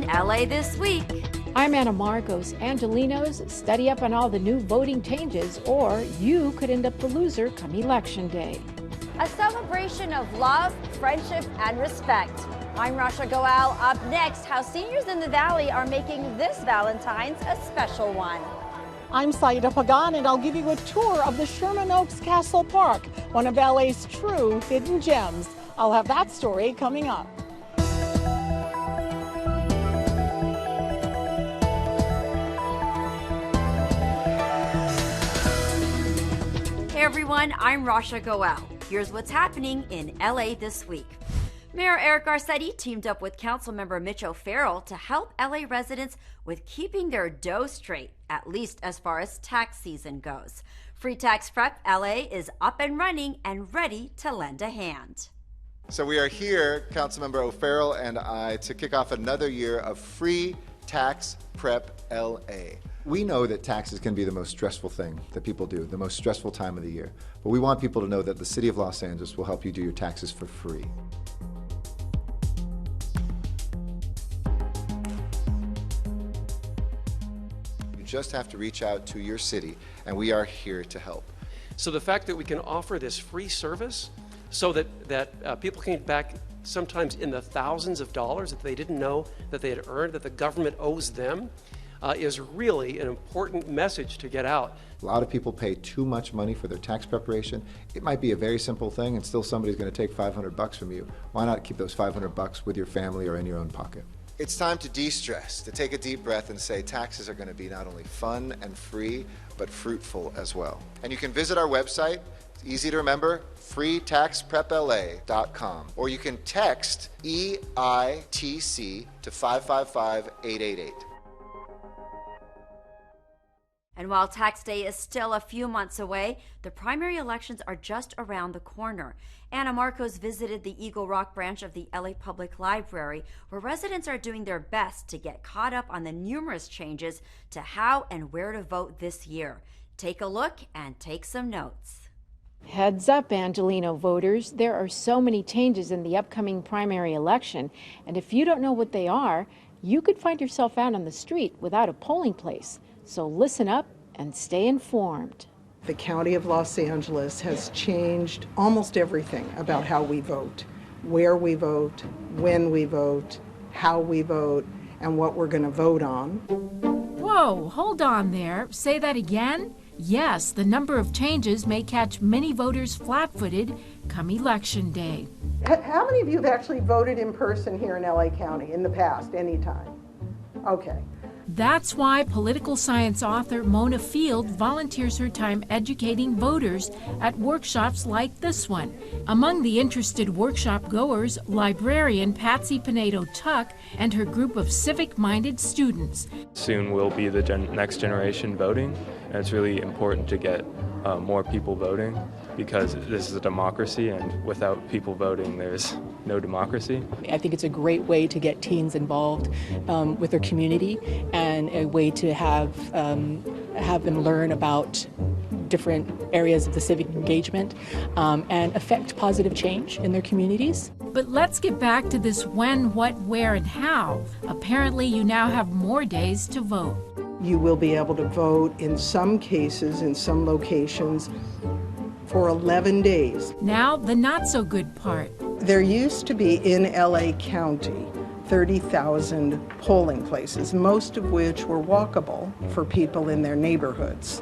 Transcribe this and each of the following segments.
LA This Week. I'm Anna Marcos. Angelinos, study up on all the new voting changes, or you could end up the loser come Election Day. A celebration of love, friendship, and respect. I'm Rasha Goel. Up next, how seniors in the Valley are making this Valentine's a special one. I'm Saida Pagan, and I'll give you a tour of the Sherman Oaks Castle Park, one of LA's true hidden gems. I'll have that story coming up. Hey everyone, I'm Rasha Goel. Here's what's happening in LA this week. Mayor Eric Garcetti teamed up with Councilmember Mitchell Farrell to help LA residents with keeping their dough straight, at least as far as tax season goes. Free Tax Prep LA is up and running and ready to lend a hand. So we are here, Councilmember O'Farrell and I, to kick off another year of Free Tax Prep LA. We know that taxes can be the most stressful thing that people do, the most stressful time of the year. But we want people to know that the City of Los Angeles will help you do your taxes for free. You just have to reach out to your city, and we are here to help. So the fact that we can offer this free service so that people can get back sometimes in the thousands of dollars that they didn't know that they had earned, that the government owes them, is really an important message to get out. A lot of people pay too much money for their tax preparation. It might be a very simple thing and still somebody's going to take $500 from you. Why not keep those $500 with your family or in your own pocket? It's time to de-stress, to take a deep breath and say taxes are going to be not only fun and free, but fruitful as well. And you can visit our website, it's easy to remember, freetaxprepla.com, or you can text EITC to 555-888. And while tax day is still a few months away, the primary elections are just around the corner. Anna Marcos visited the Eagle Rock branch of the LA Public Library, where residents are doing their best to get caught up on the numerous changes to how and where to vote this year. Take a look and take some notes. Heads up, Angelino voters. There are so many changes in the upcoming primary election, and if you don't know what they are, you could find yourself out on the street without a polling place. So listen up and stay informed. The County of Los Angeles has changed almost everything about how we vote, where we vote, when we vote, how we vote, and what we're going to vote on. Whoa, hold on there. Say that again? Yes, the number of changes may catch many voters flat-footed come Election Day. How many of you have actually voted in person here in LA County in the past, anytime? Okay. That's why political science author Mona Field volunteers her time educating voters at workshops like this one. Among the interested workshop goers, librarian Patsy Pinedo-Tuck and her group of civic-minded students. Soon we'll be the next generation voting, and it's really important to get more people voting because this is a democracy, and without people voting, there's no democracy. I think it's a great way to get teens involved with their community and a way to have them learn about different areas of the civic engagement and affect positive change in their communities. But let's get back to this when, what, where, and how. Apparently, you now have more days to vote. You will be able to vote in some cases, in some locations, for 11 days. Now, the not-so-good part. There used to be in LA County 30,000 polling places, most of which were walkable for people in their neighborhoods.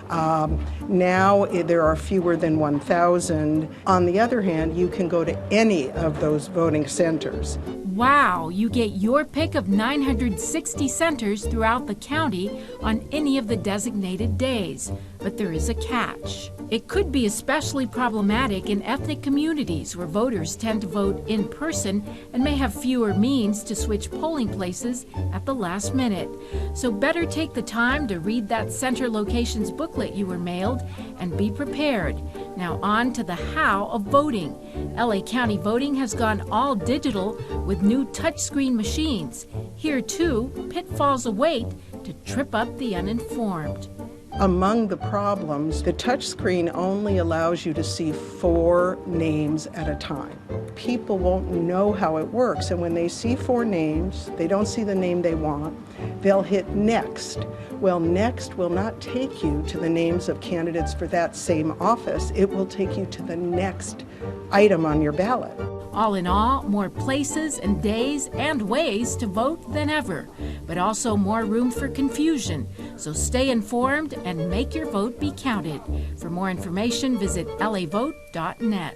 Now there are fewer than 1,000. On the other hand, you can go to any of those voting centers. Wow, you get your pick of 960 centers throughout the county on any of the designated days. But there is a catch. It could be especially problematic in ethnic communities where voters tend to vote in person and may have fewer means to switch polling places at the last minute. So better take the time to read that center locations booklet you were mailed and be prepared. Now on to the how of voting. LA County voting has gone all digital with new touchscreen machines. Here too, pitfalls await to trip up the uninformed. Among the problems, the touchscreen only allows you to see 4 names at a time. People won't know how it works, and when they see 4 names, they don't see the name they want, they'll hit next. Well, next will not take you to the names of candidates for that same office. It will take you to the next item on your ballot. All in all, more places and days and ways to vote than ever, but also more room for confusion. So stay informed and make your vote be counted. For more information, visit lavote.net.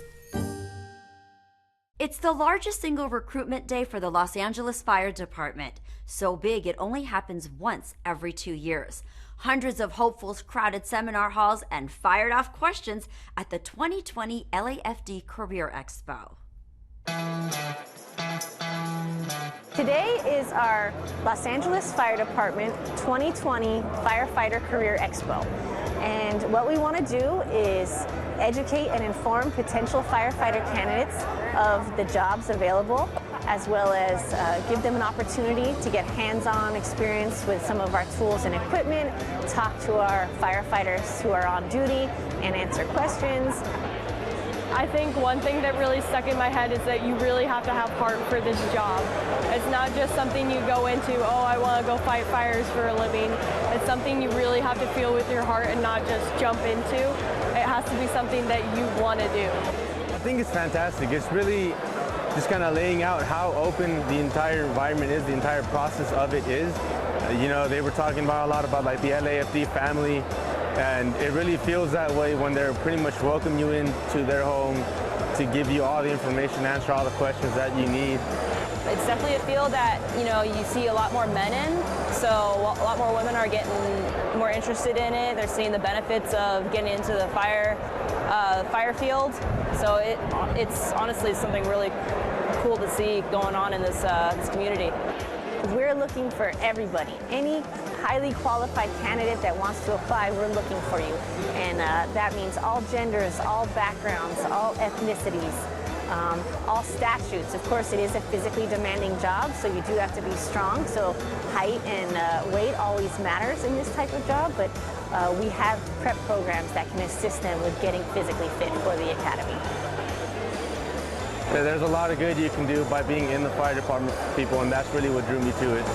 It's the largest single recruitment day for the Los Angeles Fire Department. So big it only happens once every 2 years. Hundreds of hopefuls crowded seminar halls and fired off questions at the 2020 LAFD Career Expo. Today is our Los Angeles Fire Department 2020 Firefighter Career Expo. And what we want to do is educate and inform potential firefighter candidates of the jobs available, as well as give them an opportunity to get hands-on experience with some of our tools and equipment, talk to our firefighters who are on duty, and answer questions. I think one thing that really stuck in my head is that you really have to have heart for this job. It's not just something you go into, oh, I want to go fight fires for a living. It's something you really have to feel with your heart and not just jump into. It has to be something that you want to do. I think it's fantastic. It's really just kind of laying out how open the entire environment is, the entire process of it is. You know, they were talking about a lot about like the LAFD family. And it really feels that way when they're pretty much welcome you into their home to give you all the information, answer all the questions that you need. It's definitely a field that, you know, you see a lot more men in, so a lot more women are getting more interested in it. They're seeing the benefits of getting into the fire field. So it's honestly something really cool to see going on in this community. We're looking for everybody. Any highly qualified candidate that wants to apply, we're looking for you. And that means all genders, all backgrounds, all ethnicities, all statutes. Of course, it is a physically demanding job, so you do have to be strong. So height and weight always matters in this type of job, but we have prep programs that can assist them with getting physically fit for the academy. Yeah, there's a lot of good you can do by being in the fire department, people, and that's really what drew me to it.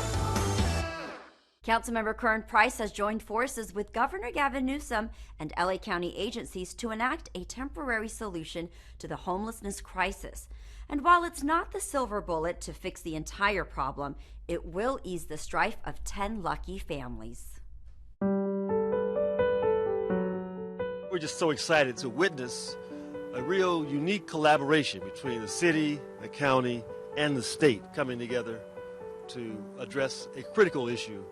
Councilmember Kern Price has joined forces with Governor Gavin Newsom and LA County agencies to enact a temporary solution to the homelessness crisis. And while it's not the silver bullet to fix the entire problem, it will ease the strife of 10 lucky families. We're just so excited to witness a real unique collaboration between the city, the county, and the state coming together to address a critical issue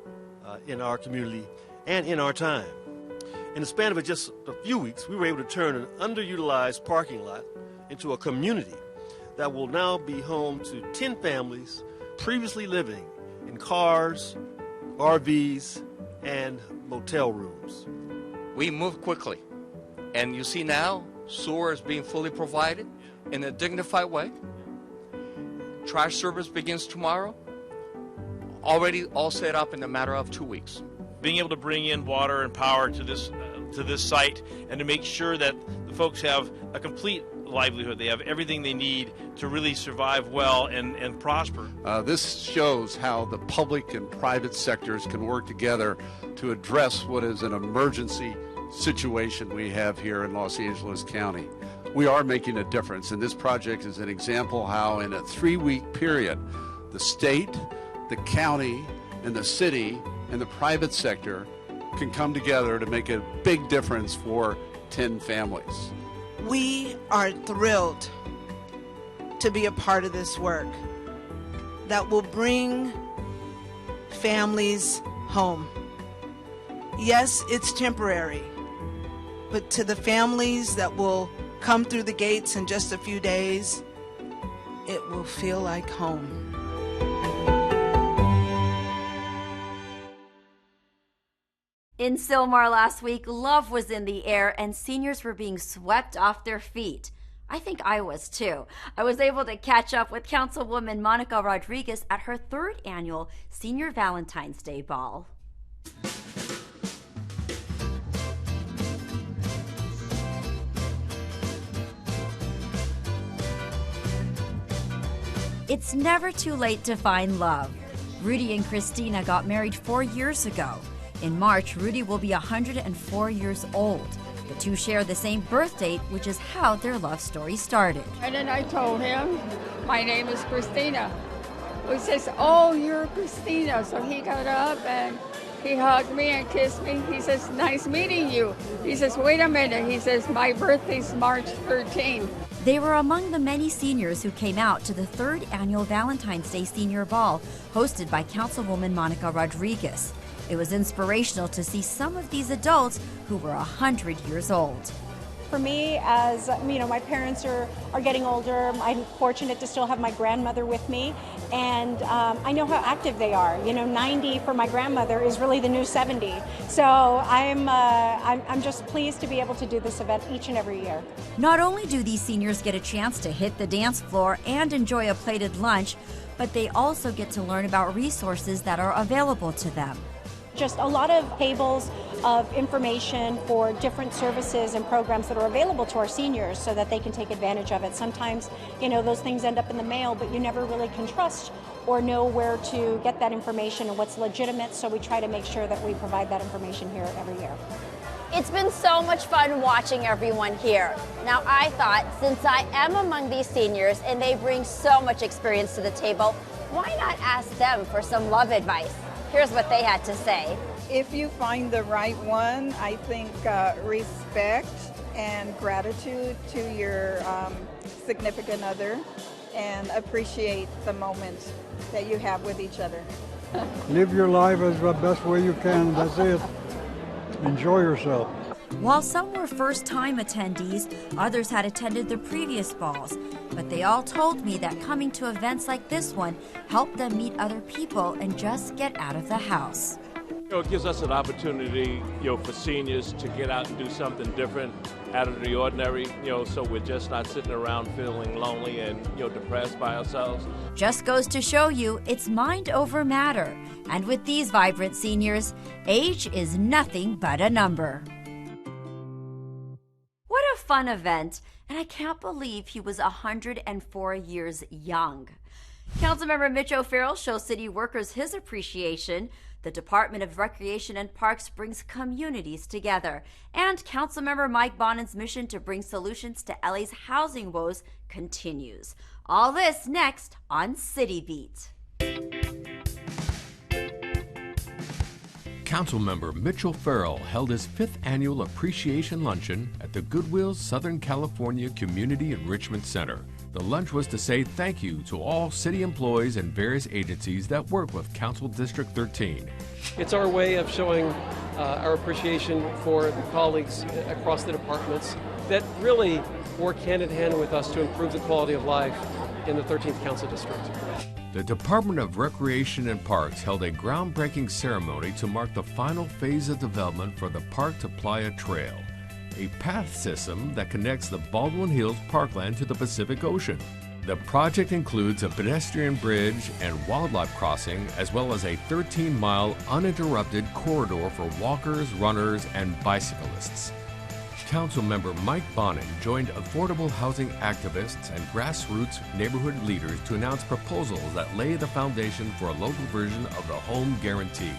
in our community and in our time. In the span of just a few weeks, we were able to turn an underutilized parking lot into a community that will now be home to 10 families previously living in cars, RVs, and motel rooms. We moved quickly, and you see now sewer is being fully provided in a dignified way. Trash service begins tomorrow. Already all set up in a matter of 2 weeks. Being able to bring in water and power to this site and to make sure that the folks have a complete livelihood, they have everything they need to really survive well and prosper. This shows how the public and private sectors can work together to address what is an emergency situation we have here in Los Angeles County. We are making a difference, and this project is an example how in a 3-week period the state, the county, and the city and the private sector can come together to make a big difference for 10 families. We are thrilled to be a part of this work that will bring families home. Yes, it's temporary, but to the families that will come through the gates in just a few days, it will feel like home. In Sylmar last week, love was in the air and seniors were being swept off their feet. I think I was too. I was able to catch up with Councilwoman Monica Rodriguez at her 3rd annual Senior Valentine's Day Ball. It's never too late to find love. Rudy and Christina got married 4 years ago. In March, Rudy will be 104 years old. The two share the same birth date, which is how their love story started. And then I told him, my name is Christina. He says, oh, you're Christina. So he got up and he hugged me and kissed me. He says, nice meeting you. He says, wait a minute. He says, my birthday's March 13th. They were among the many seniors who came out to the 3rd annual Valentine's Day Senior Ball, hosted by Councilwoman Monica Rodriguez. It was inspirational to see some of these adults who were 100 years old. For me, as you know, my parents are getting older. I'm fortunate to still have my grandmother with me, and I know how active they are. You know, 90 for my grandmother is really the new 70. So I'm just pleased to be able to do this event each and every year. Not only do these seniors get a chance to hit the dance floor and enjoy a plated lunch, but they also get to learn about resources that are available to them. Just a lot of tables of information for different services and programs that are available to our seniors so that they can take advantage of it. Sometimes, you know, those things end up in the mail, but you never really can trust or know where to get that information and what's legitimate, so we try to make sure that we provide that information here every year. It's been so much fun watching everyone here. Now, I thought, since I am among these seniors and they bring so much experience to the table, why not ask them for some love advice? Here's what they had to say. If you find the right one, I think respect and gratitude to your significant other, and appreciate the moments that you have with each other. Live your life as the best way you can. That's it. Enjoy yourself. While some were first-time attendees, others had attended the previous balls, but they all told me that coming to events like this one helped them meet other people and just get out of the house. It gives us an opportunity, for seniors to get out and do something different, out of the ordinary, so we're just not sitting around feeling lonely and, depressed by ourselves. Just goes to show you it's mind over matter. And with these vibrant seniors, age is nothing but a number. What a fun event, and I can't believe he was 104 years young. Councilmember Mitch O'Farrell shows city workers his appreciation. The Department of Recreation and Parks brings communities together. And Councilmember Mike Bonin's mission to bring solutions to LA's housing woes continues. All this next on City Beat. Councilmember Mitchell Farrell held his 5th annual Appreciation Luncheon at the Goodwill's Southern California Community Enrichment Center. The lunch was to say thank you to all city employees and various agencies that work with Council District 13. It's our way of showing our appreciation for the colleagues across the departments that really work hand in hand with us to improve the quality of life in the 13th Council District. The Department of Recreation and Parks held a groundbreaking ceremony to mark the final phase of development for the Park to Playa Trail, a path system that connects the Baldwin Hills parkland to the Pacific Ocean. The project includes a pedestrian bridge and wildlife crossing, as well as a 13-mile uninterrupted corridor for walkers, runners, and bicyclists. Councilmember Mike Bonin joined affordable housing activists and grassroots neighborhood leaders to announce proposals that lay the foundation for a local version of the home guarantee.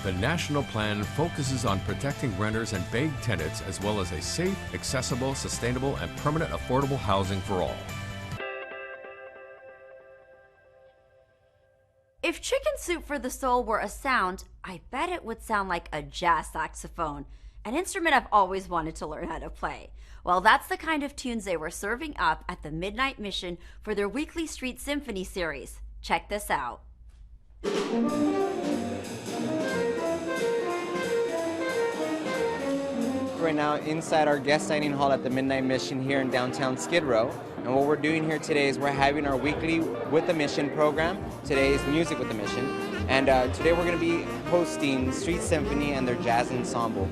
The national plan focuses on protecting renters and vague tenants, as well as a safe, accessible, sustainable, and permanent affordable housing for all. If Chicken Soup for the Soul were a sound, I bet it would sound like a jazz saxophone, an instrument I've always wanted to learn how to play. Well, that's the kind of tunes they were serving up at the Midnight Mission for their weekly Street Symphony series. Check this out. Right now inside our guest dining hall at the Midnight Mission here in downtown Skid Row. And what we're doing here today is we're having our weekly With the Mission program. Today is Music with the Mission. And today we're going to be hosting Street Symphony and their jazz ensemble.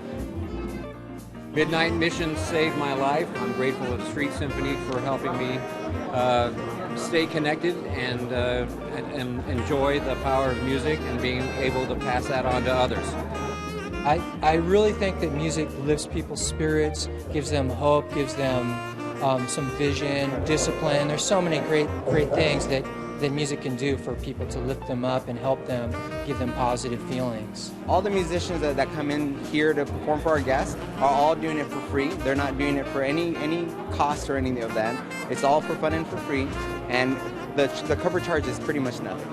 Midnight Mission saved my life. I'm grateful to Street Symphony for helping me stay connected and enjoy the power of music and being able to pass that on to others. I really think that music lifts people's spirits, gives them hope, gives them some vision, discipline. There's so many great things that that music can do for people to lift them up and help them, give them positive feelings. All the musicians that come in here to perform for our guests are all doing it for free. They're not doing it for any cost or anything of that. It's all for fun and for free, and the cover charge is pretty much nothing.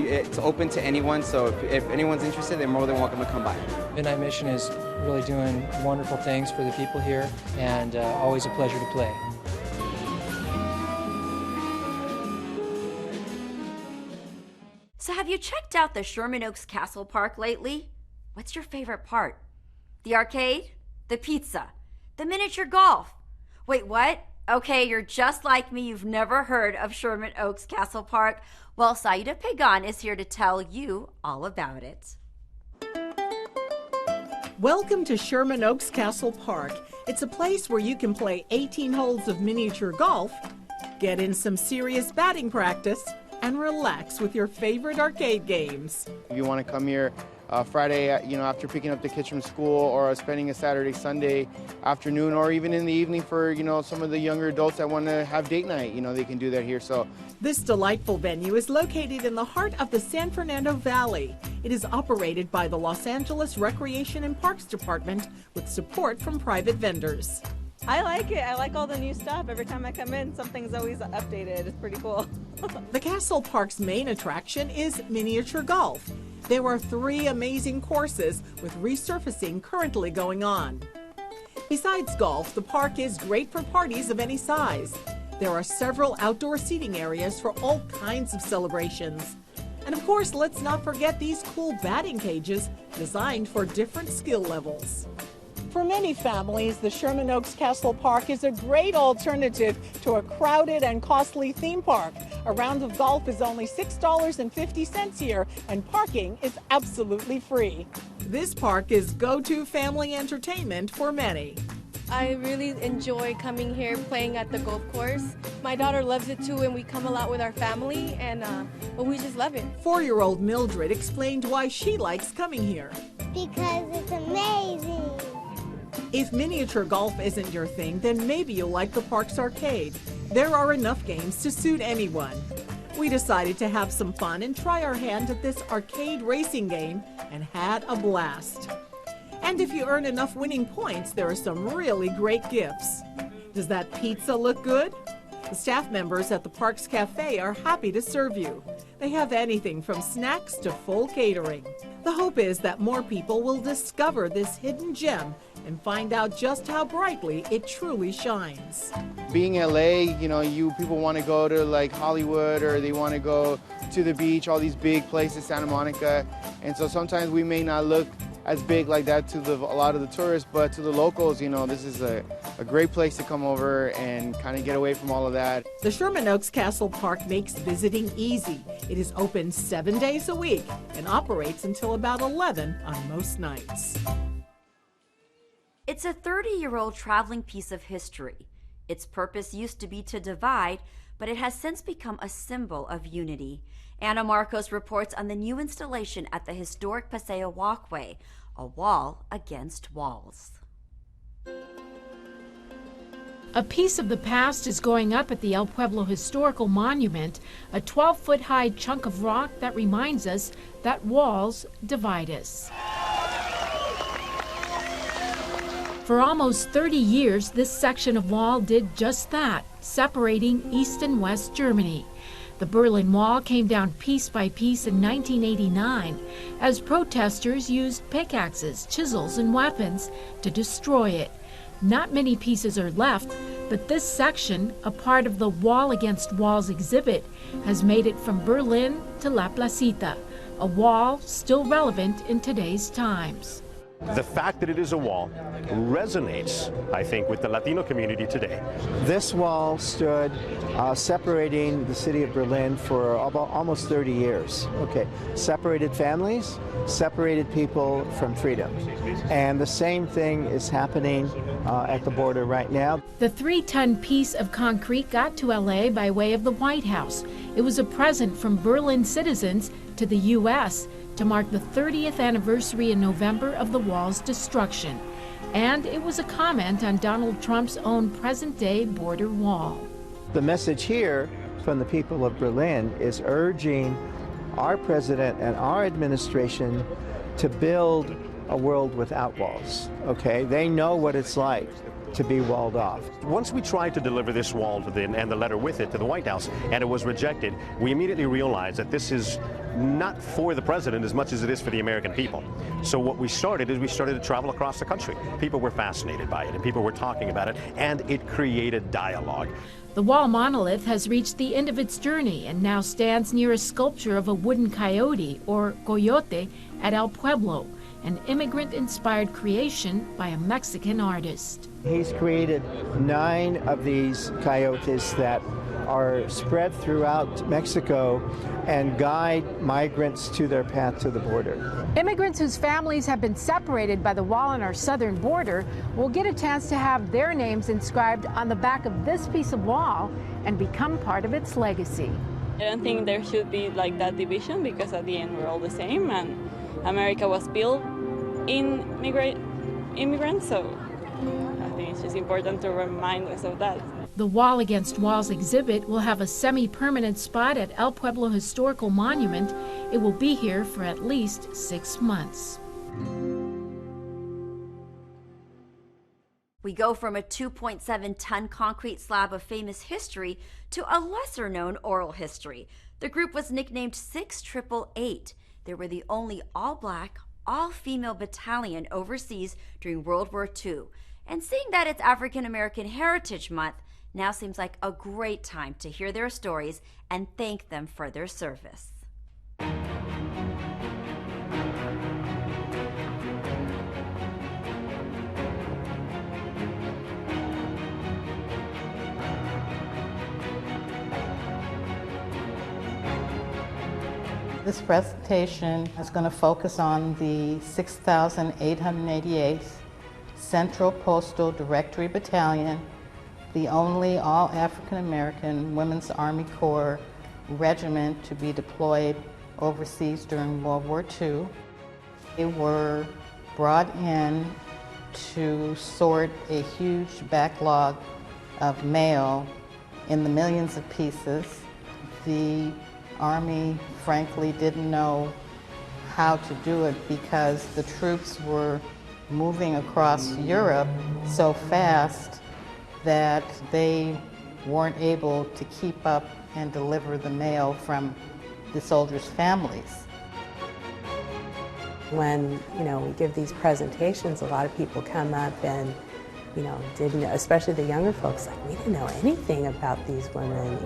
It's open to anyone, so if anyone's interested, they're more than welcome to come by. Midnight Mission is really doing wonderful things for the people here, and always a pleasure to play. So have you checked out the Sherman Oaks Castle Park lately? What's your favorite part? The arcade? The pizza? The miniature golf? Wait, what? Okay, you're just like me. You've never heard of Sherman Oaks Castle Park. Well, Saida Pagan is here to tell you all about it. Welcome to Sherman Oaks Castle Park. It's a place where you can play 18 holes of miniature golf, get in some serious batting practice, and relax with your favorite arcade games. If you want to come here Friday, after picking up the kids from school, or spending a Saturday, Sunday afternoon, or even in the evening for, some of the younger adults that want to have date night, they can do that here. So this delightful venue is located in the heart of the San Fernando Valley. It is operated by the Los Angeles Recreation and Parks Department with support from private vendors. I like it. I like all the new stuff. Every time I come in, something's always updated. It's pretty cool. The Castle Park's main attraction is miniature golf. There are 3 amazing courses with resurfacing currently going on. Besides golf, the park is great for parties of any size. There are several outdoor seating areas for all kinds of celebrations. And of course, let's not forget these cool batting cages designed for different skill levels. For many families, the Sherman Oaks Castle Park is a great alternative to a crowded and costly theme park. A round of golf is only $6.50 here, and parking is absolutely free. This park is go-to family entertainment for many. I really enjoy coming here, playing at the golf course. My daughter loves it too, and we come a lot with our family, and we just love it. 4-year-old Mildred explained why she likes coming here. Because it's amazing. If miniature golf isn't your thing, then maybe you'll like the park's arcade. There are enough games to suit anyone. We decided to have some fun and try our hand at this arcade racing game and had a blast. And if you earn enough winning points, there are some really great gifts. Does that pizza look good? The staff members at the Parks Cafe are happy to serve you. They have anything from snacks to full catering. The hope is that more people will discover this hidden gem and find out just how brightly it truly shines. Being LA, people want to go to like Hollywood, or they want to go to the beach, all these big places, Santa Monica. And so sometimes we may not look as big like that to a lot of the tourists, but to the locals, this is a great place to come over and kind of get away from all of that. The Sherman Oaks Castle Park makes visiting easy. It is open 7 days a week and operates until about 11 on most nights. It's a 30-year-old traveling piece of history. Its purpose used to be to divide, but it has since become a symbol of unity. Anna Marcos reports on the new installation at the historic Paseo Walkway, a wall against walls. A piece of the past is going up at the El Pueblo Historical Monument, a 12-foot-high chunk of rock that reminds us that walls divide us. For almost 30 years, this section of wall did just that, separating East and West Germany. The Berlin Wall came down piece by piece in 1989 as protesters used pickaxes, chisels, and weapons to destroy it. Not many pieces are left, but this section, a part of the Wall Against Walls exhibit, has made it from Berlin to La Placita, a wall still relevant in today's times. The fact that it is a wall resonates, I think, with the Latino community today. This wall stood separating the city of Berlin for about almost 30 years. Okay, separated families, separated people from freedom. And the same thing is happening at the border right now. The 3-ton piece of concrete got to LA by way of the White House. It was a present from Berlin citizens to the U.S. to mark the 30th anniversary in November of the wall's destruction. And it was a comment on Donald Trump's own present-day border wall. The message here from the people of Berlin is urging our president and our administration to build a world without walls, okay? They know what it's like to be walled off. Once we tried to deliver this wall and the letter with it to the White House, and it was rejected, we immediately realized that this is not for the president as much as it is for the American people. So what we started is we started to travel across the country. People were fascinated by it, and people were talking about it, and it created dialogue. The wall monolith has reached the end of its journey and now stands near a sculpture of a wooden coyote, or coyote, at El Pueblo, an immigrant-inspired creation by a Mexican artist. He's created 9 of these coyotes that are spread throughout Mexico and guide migrants to their path to the border. Immigrants whose families have been separated by the wall on our southern border will get a chance to have their names inscribed on the back of this piece of wall and become part of its legacy. I don't think there should be like that division, because at the end we're all the same, and America was built in immigrants, so I think it's just important to remind us of that. The Wall Against Walls exhibit will have a semi-permanent spot at El Pueblo Historical Monument. It will be here for at least 6 months. We go from a 2.7-ton concrete slab of famous history to a lesser-known oral history. The group was nicknamed 6888. They were the only all-black, all-female battalion overseas during World War II. And seeing that it's African American Heritage Month, now seems like a great time to hear their stories and thank them for their service. This presentation is going to focus on the 6,888th Central Postal Directory Battalion, the only all-African American Women's Army Corps regiment to be deployed overseas during World War II. They were brought in to sort a huge backlog of mail in the millions of pieces. The Army, frankly, didn't know how to do it because the troops were moving across Europe so fast that they weren't able to keep up and deliver the mail from the soldiers' families. When, we give these presentations, a lot of people come up and, didn't know, especially the younger folks, like, we didn't know anything about these women,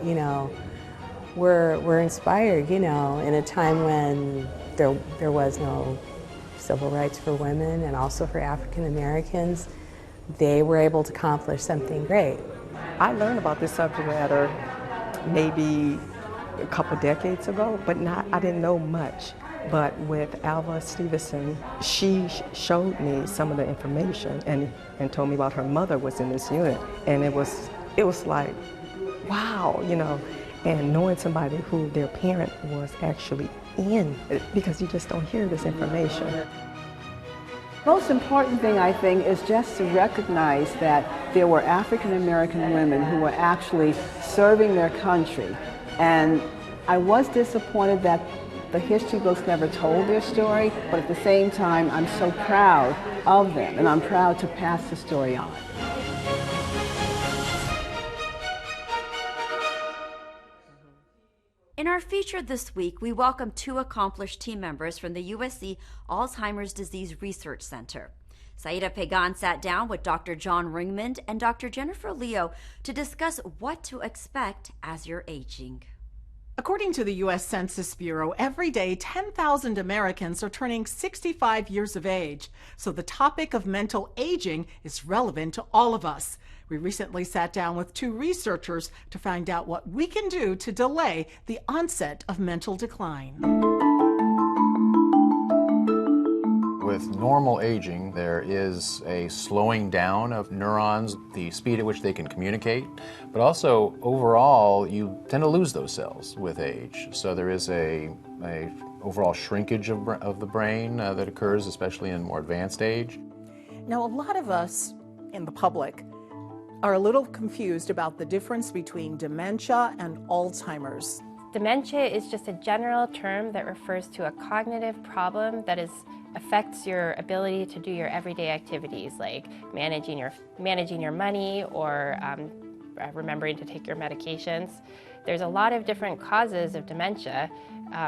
We're inspired, in a time when there was no civil rights for women and also for African Americans. They were able to accomplish something great. I learned about this subject matter maybe a couple decades ago, but I didn't know much. But with Alva Stevenson, she showed me some of the information and told me about her mother was in this unit. And it was like, wow, and knowing somebody who their parent was actually in, because you just don't hear this information. Most important thing, I think, is just to recognize that there were African American women who were actually serving their country. And I was disappointed that the history books never told their story, but at the same time, I'm so proud of them, and I'm proud to pass the story on. In our feature this week, we welcome 2 accomplished team members from the USC Alzheimer's Disease Research Center. Saida Pagan sat down with Dr. John Ringmond and Dr. Jennifer Leo to discuss what to expect as you're aging. According to the U.S. Census Bureau, every day 10,000 Americans are turning 65 years of age. So the topic of mental aging is relevant to all of us. We recently sat down with 2 researchers to find out what we can do to delay the onset of mental decline. With normal aging, there is a slowing down of neurons, the speed at which they can communicate, but also overall you tend to lose those cells with age. So there is a overall shrinkage of the brain that occurs, especially in more advanced age. Now, a lot of us in the public are a little confused about the difference between dementia and Alzheimer's. Dementia is just a general term that refers to a cognitive problem that affects your ability to do your everyday activities, like managing your money or remembering to take your medications. There's a lot of different causes of dementia,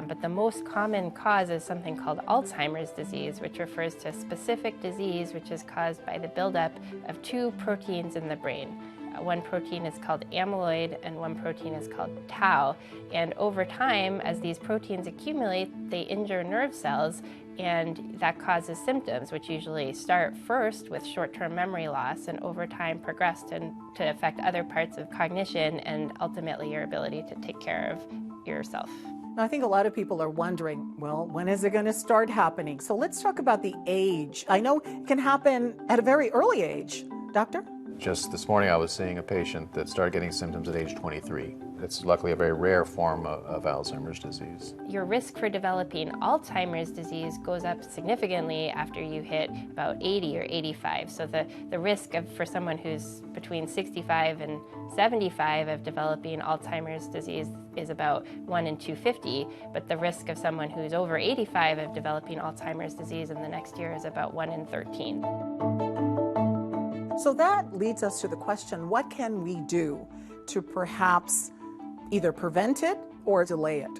but the most common cause is something called Alzheimer's disease, which refers to a specific disease which is caused by the buildup of two proteins in the brain. One protein is called amyloid and one protein is called tau. And over time, as these proteins accumulate, they injure nerve cells, and that causes symptoms, which usually start first with short-term memory loss and over time progress to affect other parts of cognition and ultimately your ability to take care of yourself. Now, I think a lot of people are wondering, well, when is it going to start happening? So let's talk about the age. I know it can happen at a very early age. Doctor? Just this morning I was seeing a patient that started getting symptoms at age 23. It's luckily a very rare form of Alzheimer's disease. Your risk for developing Alzheimer's disease goes up significantly after you hit about 80 or 85. So the risk for someone who's between 65 and 75 of developing Alzheimer's disease is about 1 in 250, but the risk of someone who's over 85 of developing Alzheimer's disease in the next year is about 1 in 13. So that leads us to the question, what can we do to perhaps either prevent it or delay it?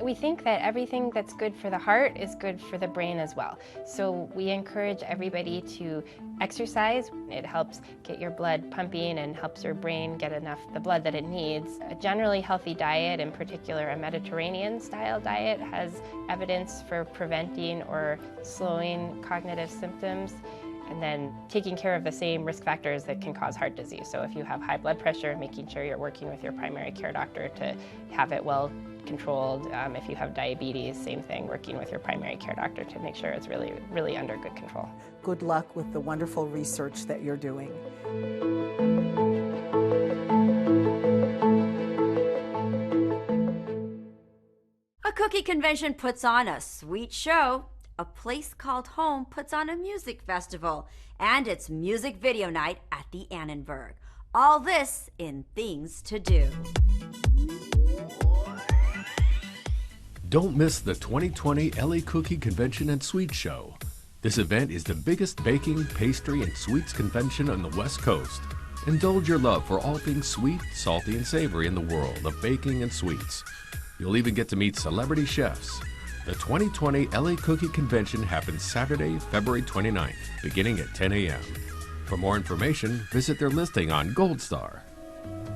We think that everything that's good for the heart is good for the brain as well. So we encourage everybody to exercise. It helps get your blood pumping and helps your brain get the blood that it needs. A generally healthy diet, in particular a Mediterranean style diet, has evidence for preventing or slowing cognitive symptoms. And then taking care of the same risk factors that can cause heart disease. So if you have high blood pressure, making sure you're working with your primary care doctor to have it well controlled. If you have diabetes, same thing, working with your primary care doctor to make sure it's really, really under good control. Good luck with the wonderful research that you're doing. A cookie convention puts on a sweet show. A place called home puts on a music festival, and it's music video night at the Annenberg. All this in Things to Do. Don't miss the 2020 LA Cookie Convention and Sweets Show. This event is the biggest baking, pastry, and sweets convention on the West Coast. Indulge your love for all things sweet, salty, and savory in the world of baking and sweets. You'll even get to meet celebrity chefs. The 2020 LA Cookie Convention happens Saturday, February 29th, beginning at 10 a.m. For more information, visit their listing on Gold Star.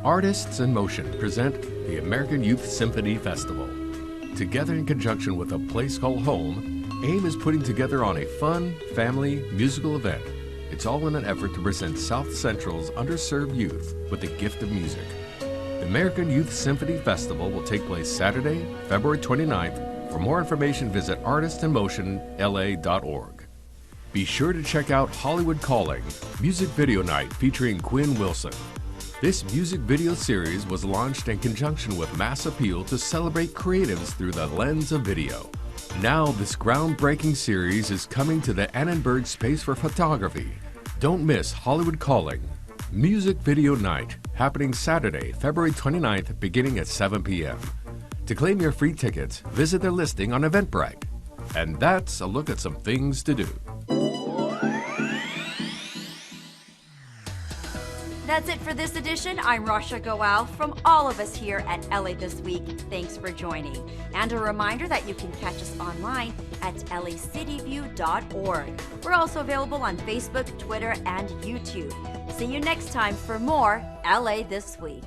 Artists in Motion present the American Youth Symphony Festival. Together in conjunction with A Place Called Home, AIM is putting together on a fun, family, musical event. It's all in an effort to present South Central's underserved youth with the gift of music. The American Youth Symphony Festival will take place Saturday, February 29th. For more information, visit artistinmotionla.org. Be sure to check out Hollywood Calling, music video night featuring Quinn Wilson. This music video series was launched in conjunction with Mass Appeal to celebrate creatives through the lens of video. Now this groundbreaking series is coming to the Annenberg Space for Photography. Don't miss Hollywood Calling, music video night, happening Saturday, February 29th, beginning at 7 p.m. To claim your free tickets, visit their listing on Eventbrite. And that's a look at some things to do. That's it for this edition. I'm Rasha Goel. From all of us here at LA This Week, thanks for joining. And a reminder that you can catch us online at lacityview.org. We're also available on Facebook, Twitter, and YouTube. See you next time for more LA This Week.